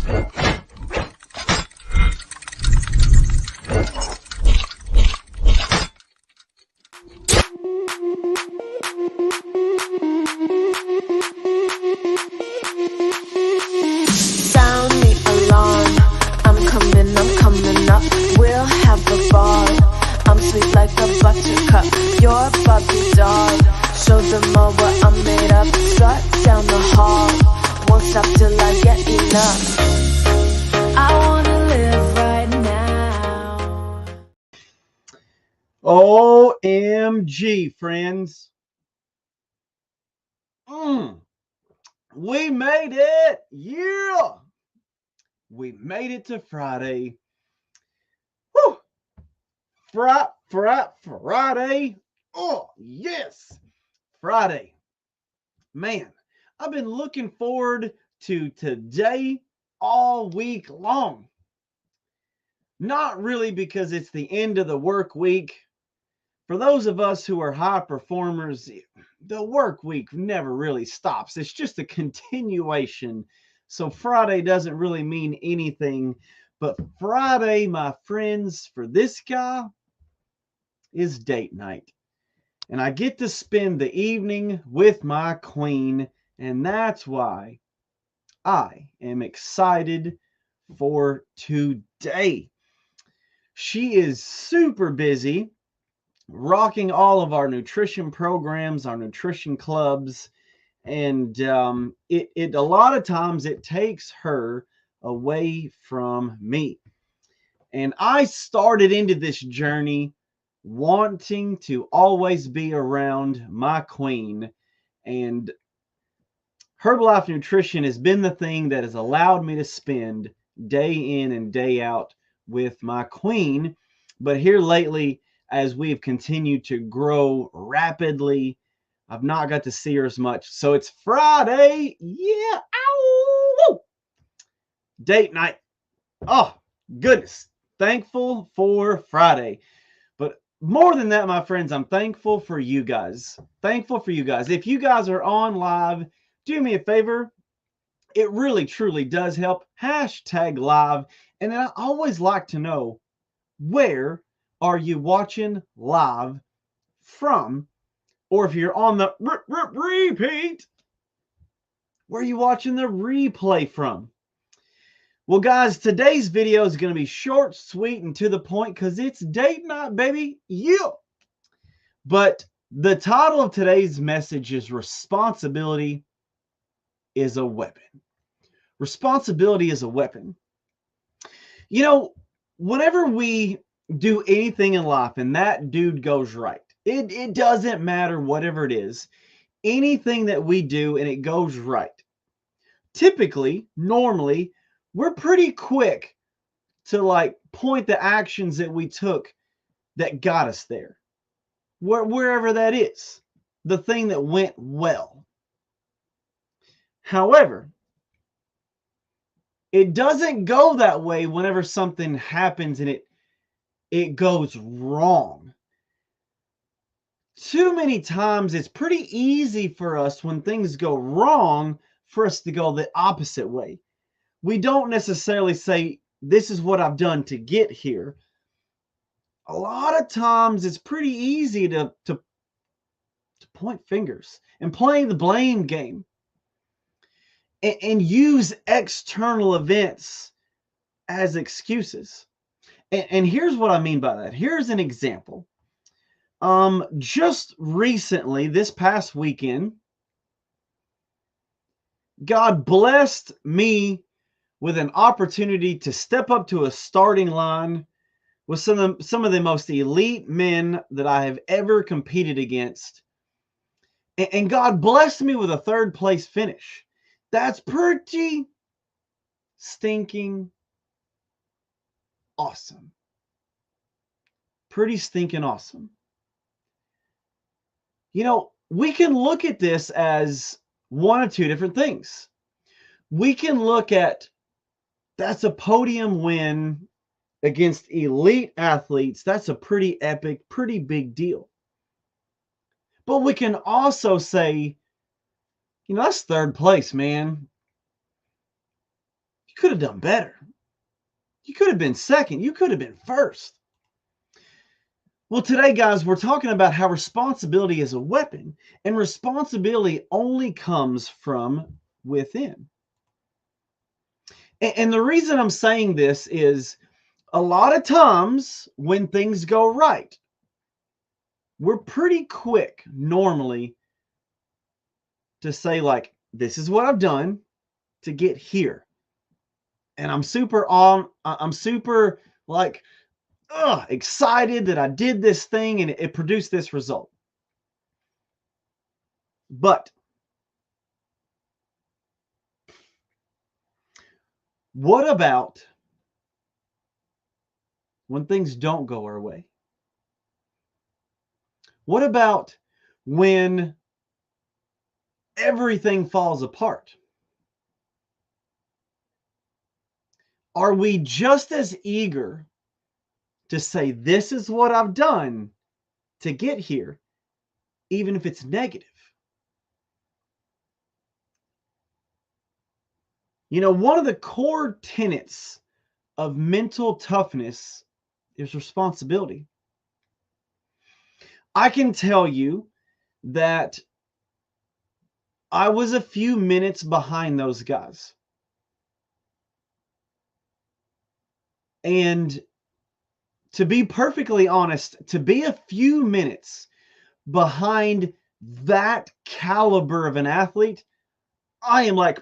Sound the alarm. I'm coming up. We'll have a ball. I'm sweet like a buttercup. You're Bobby doll. Show them all what I'm made of. Strut down the hall. Won't stop till I get enough. I wanna live right now. OMG, friends. We made it. Yeah. We made it to Friday. Woo. Friday. Oh, yes. Friday. Man, I've been looking forward to today all week long. Not really because it's the end of the work week. For those of us who are high performers, the work week never really stops. It's just a continuation. So Friday doesn't really mean anything. But Friday, my friends, for this guy, is date night. And I get to spend the evening with my queen. And that's why I am excited for today. She is super busy rocking all of our nutrition programs, our nutrition clubs, and it a lot of times it takes her away from me. And I started into this journey wanting to always be around my queen, and Herbalife Nutrition has been the thing that has allowed me to spend day in and day out with my queen. But here lately, as we've continued to grow rapidly, I've not got to see her as much. So it's Friday. Yeah. Ow! Date night. Oh, goodness. Thankful for Friday. But more than that, my friends, I'm thankful for you guys. Thankful for you guys. If you guys are on live, do me a favor. It really, truly does help. Hashtag live. And then I always like to know, where are you watching live from? Or if you're on the repeat, where are you watching the replay from? Well, guys, today's video is going to be short, sweet, and to the point because it's date night, baby. Yeah. But the title of today's message is Responsibility is a Weapon. Responsibility is a weapon. You know, whenever we do anything in life and that dude goes right, it doesn't matter whatever it is, anything that we do and it goes right, typically, normally, we're pretty quick to like point the actions that we took that got us there, wherever that is, the thing that went well. However, it doesn't go that way whenever something happens and it goes wrong. Too many times it's pretty easy for us when things go wrong for us to go the opposite way. We don't necessarily say, this is what I've done to get here. A lot of times it's pretty easy to point fingers and play the blame game and use external events as excuses. And here's what I mean by that. Here's an example. Just recently, this past weekend, God blessed me with an opportunity to step up to a starting line with some of the most elite men that I have ever competed against. And God blessed me with a third place finish. That's pretty stinking awesome. Pretty stinking awesome. You know, we can look at this as one of two different things. We can look at, that's a podium win against elite athletes. That's a pretty epic, pretty big deal. But we can also say, you know, that's third place, man. could have done better. You could have been second. You could have been first. Well, today, guys, we're talking about how responsibility is a weapon, and responsibility only comes from within. And the reason I'm saying this is a lot of times when things go right, we're pretty quick normally to say, like, this is what I've done to get here. And I'm super like excited that I did this thing and it produced this result. But what about when things don't go our way? What about when everything falls apart? Are we just as eager to say, this is what I've done to get here, even if it's negative? You know, one of the core tenets of mental toughness is responsibility. I can tell you that I was a few minutes behind those guys. And to be perfectly honest, to be a few minutes behind that caliber of an athlete, I am like,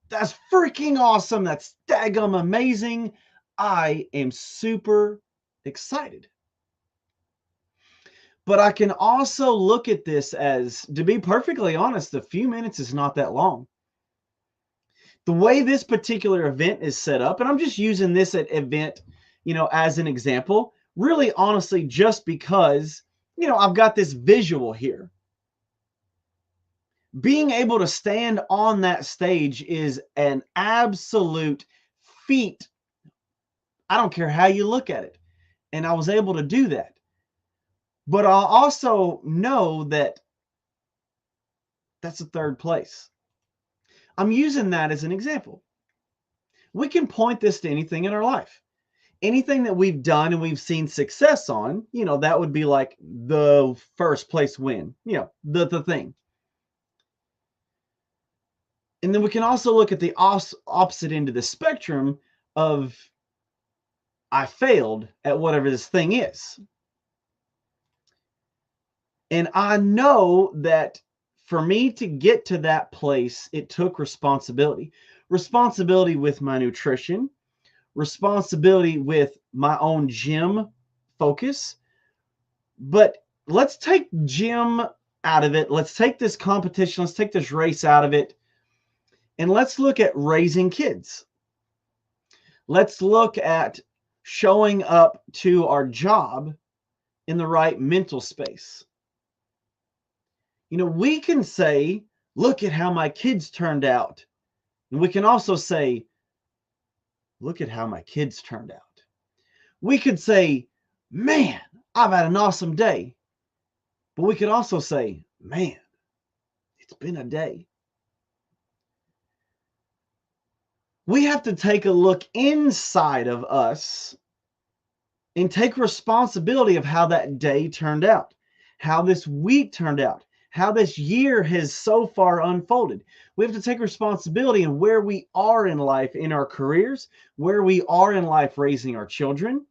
that's freaking awesome. That's daggum amazing. I am super excited. But I can also look at this as, to be perfectly honest, a few minutes is not that long. The way this particular event is set up, and I'm just using this event, you know, as an example, really honestly, just because, you know, I've got this visual here. Being able to stand on that stage is an absolute feat. I don't care how you look at it. And I was able to do that. But I also know that that's a third place. I'm using that as an example. We can point this to anything in our life. Anything that we've done and we've seen success on, you know, that would be like the first place win, you know, the thing. And then we can also look at the opposite end of the spectrum of, I failed at whatever this thing is. And I know that for me to get to that place, it took responsibility. Responsibility with my nutrition, responsibility with my own gym focus. But let's take gym out of it. Let's take this competition. Let's take this race out of it. And let's look at raising kids. Let's look at showing up to our job in the right mental space. You know, we can say, look at how my kids turned out. And we can also say, look at how my kids turned out. We could say, man, I've had an awesome day. But we could also say, man, it's been a day. We have to take a look inside of us and take responsibility of how that day turned out, how this week turned out, how this year has so far unfolded. We have to take responsibility in where we are in life, in our careers, where we are in life raising our children.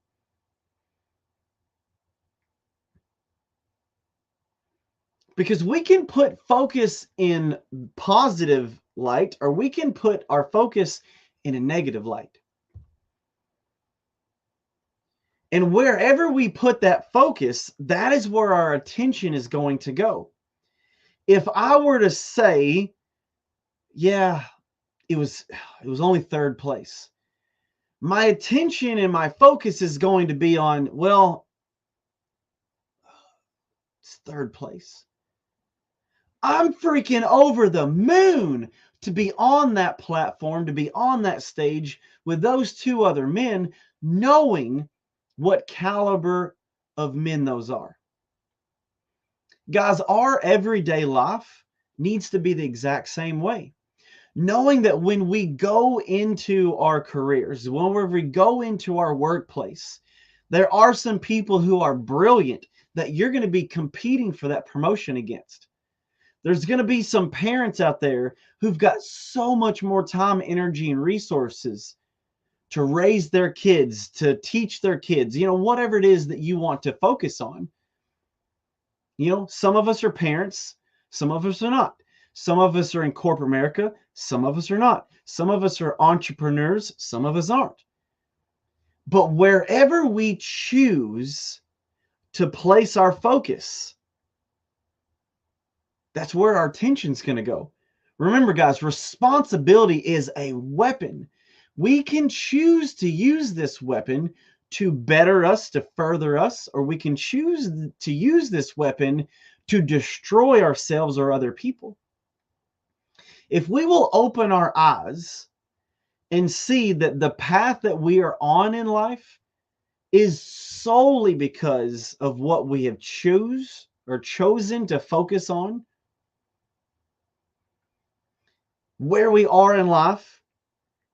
Because we can put focus in positive light, or we can put our focus in a negative light. And wherever we put that focus, that is where our attention is going to go. If I were to say, yeah, it was only third place, my attention and my focus is going to be on, well, it's third place. I'm freaking over the moon to be on that platform, to be on that stage with those two other men, knowing what caliber of men those are. Guys, our everyday life needs to be the exact same way. Knowing that when we go into our careers, whenever we go into our workplace, there are some people who are brilliant that you're going to be competing for that promotion against. There's going to be some parents out there who've got so much more time, energy, and resources to raise their kids, to teach their kids, whatever it is that you want to focus on. Some of us are parents, some of us are not. Some of us are in corporate America, some of us are not. Some of us are entrepreneurs, some of us aren't. But wherever we choose to place our focus, that's where our attention's going to go. Remember, guys, responsibility is a weapon. We can choose to use this weapon to better us, to further us, or we can choose to use this weapon to destroy ourselves or other people. If we will open our eyes and see that the path that we are on in life is solely because of what we have chosen to focus on, where we are in life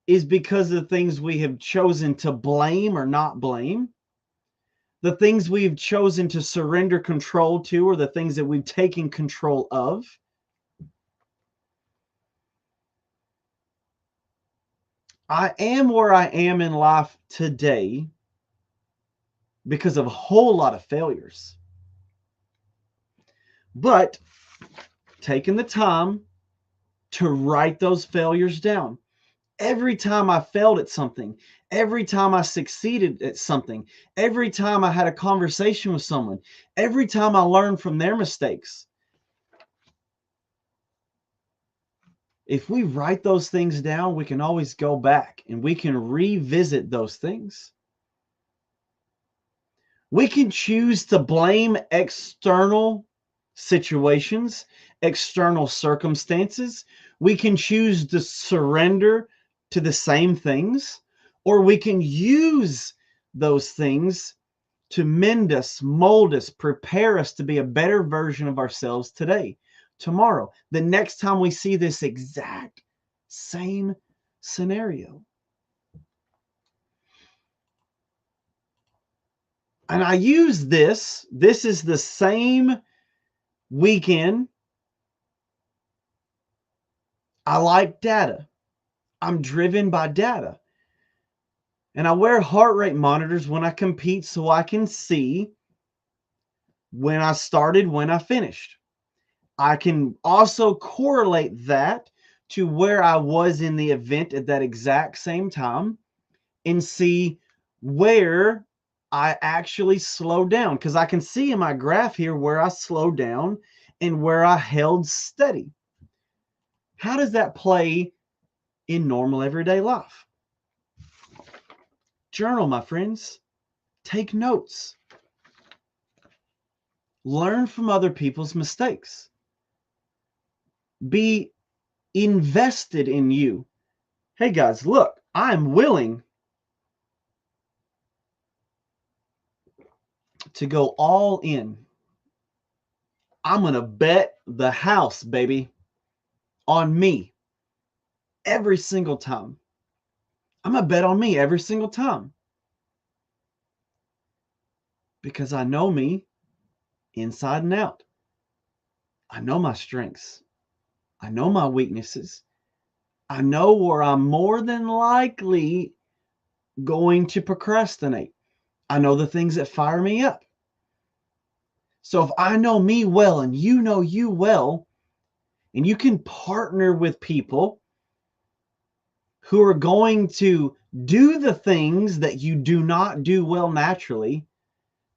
is because of the things we have chosen to blame or not blame, the things we've chosen to surrender control to, or the things that we've taken control of. I am where I am in life today because of a whole lot of failures. But taking the time to write those failures down. Every time I failed at something, every time I succeeded at something, every time I had a conversation with someone, every time I learned from their mistakes. If we write those things down, we can always go back and we can revisit those things. We can choose to blame external situations, external circumstances. We can choose to surrender to the same things, or we can use those things to mend us, mold us, prepare us to be a better version of ourselves today, tomorrow, the next time we see this exact same scenario. And I use this is the same weekend. I like data. I'm driven by data. And I wear heart rate monitors when I compete so I can see when I started, when I finished. I can also correlate that to where I was in the event at that exact same time and see where I actually slowed down, because I can see in my graph here where I slowed down and where I held steady. How does that play in normal everyday life? Journal, my friends. Take notes. Learn from other people's mistakes. Be invested in you. Hey guys, look, I'm willing to go all in. I'm going to bet the house, baby, on me every single time. I'm going to bet on me every single time. Because I know me inside and out. I know my strengths. I know my weaknesses. I know where I'm more than likely going to procrastinate. I know the things that fire me up. So if I know me well and you know you well, and you can partner with people who are going to do the things that you do not do well naturally,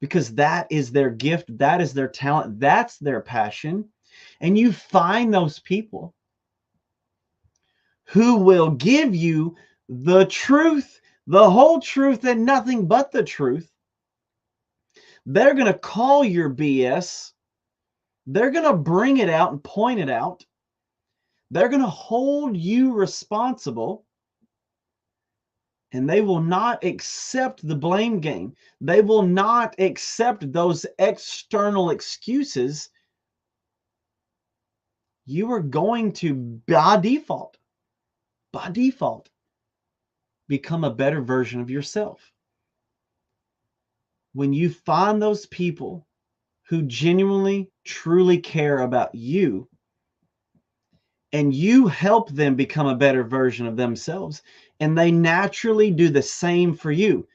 because that is their gift, that is their talent, that's their passion, and you find those people who will give you the truth, the whole truth, and nothing but the truth. They're going to call your BS. They're going to bring it out and point it out. They're going to hold you responsible. And they will not accept the blame game. They will not accept those external excuses. You are going to, by default, by default, become a better version of yourself. When you find those people who genuinely, truly care about you, and you help them become a better version of themselves, and they naturally do the same for you.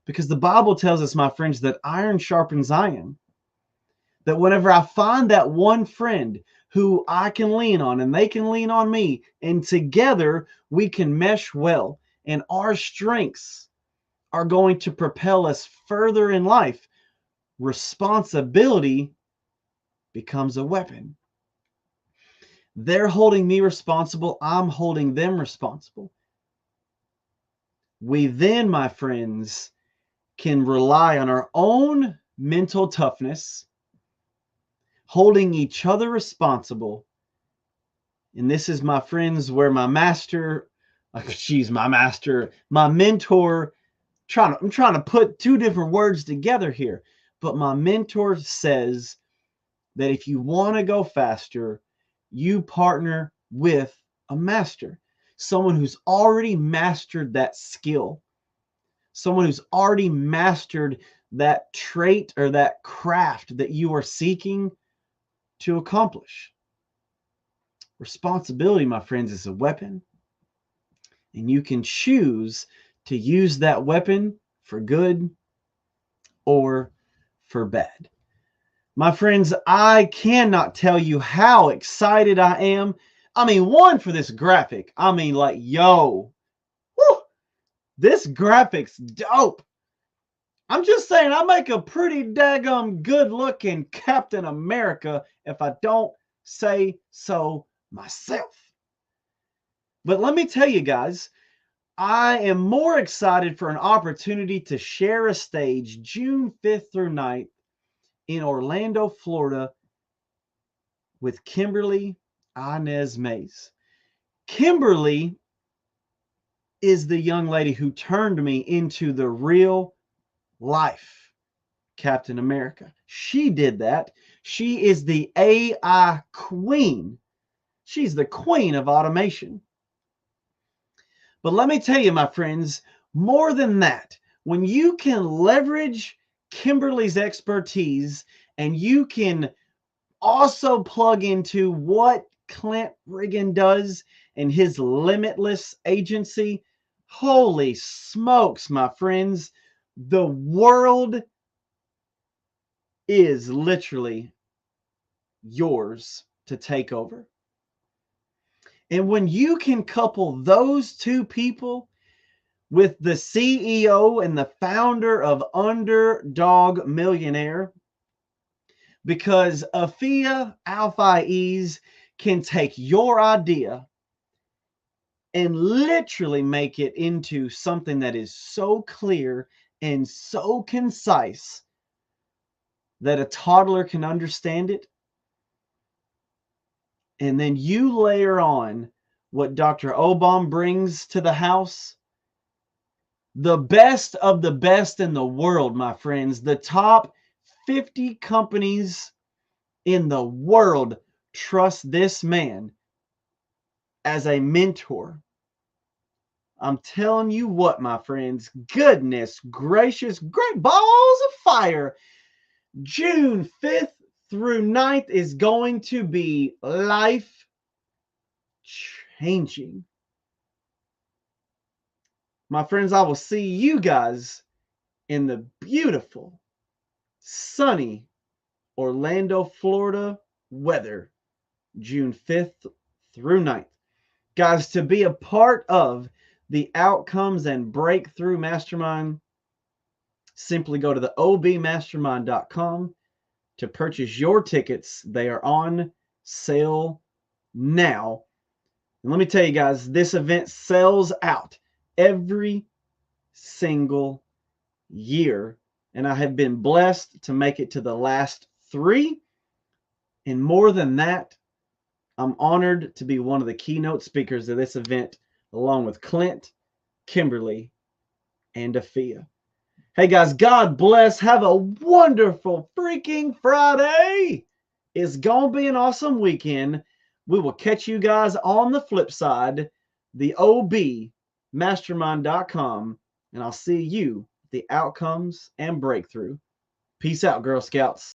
Because the Bible tells us, my friends, that iron sharpens iron. That whenever I find that one friend who I can lean on and they can lean on me, and together we can mesh well, and our strengths are going to propel us further in life, responsibility becomes a weapon. They're holding me responsible. I'm holding them responsible. We then, my friends, can rely on our own mental toughness, holding each other responsible. And this is, my friends, where my master, my mentor, I'm trying to put two different words together here. But my mentor says that if you want to go faster, you partner with a master, someone who's already mastered that skill, someone who's already mastered that trait or that craft that you are seeking to accomplish. Responsibility, my friends, is a weapon, and you can choose to use that weapon for good or for bad. My friends, I cannot tell you how excited I am. I mean, one, for this graphic. I mean, like, yo, whew, this graphic's dope. I'm just saying, I make a pretty daggum good-looking Captain America if I don't say so myself. But let me tell you guys, I am more excited for an opportunity to share a stage June 5th through 9th in Orlando, Florida, with Kimberly Inez Mays. Kimberly is the young lady who turned me into the real life Captain America. She did that. She is the AI queen. She's the queen of automation. But let me tell you, my friends, more than that, when you can leverage Kimberly's expertise and you can also plug into what Clint Riggin does and his limitless agency, holy smokes, my friends, the world is literally yours to take over. And when you can couple those two people with the CEO and the founder of Underdog Millionaire, because Afia Al-Faiz can take your idea and literally make it into something that is so clear and so concise that a toddler can understand it. And then you layer on what Dr. Obam brings to the house. The best of the best in the world, my friends. The top 50 companies in the world trust this man as a mentor. I'm telling you what, my friends, goodness gracious, great balls of fire. June 5th through 9th is going to be life changing. My friends, I will see you guys in the beautiful, sunny Orlando, Florida weather, June 5th through 9th. Guys, to be a part of the Outcomes and Breakthrough Mastermind, simply go to the obmastermind.com to purchase your tickets. They are on sale now. And let me tell you guys, this event sells out every single year. And I have been blessed to make it to the last 3. And more than that, I'm honored to be one of the keynote speakers of this event, along with Clint, Kimberly, and Afia. Hey guys, God bless. Have a wonderful freaking Friday. It's going to be an awesome weekend. We will catch you guys on the flip side. theobmastermind.com, and I'll see you at the Outcomes and Breakthrough. Peace out, Girl Scouts.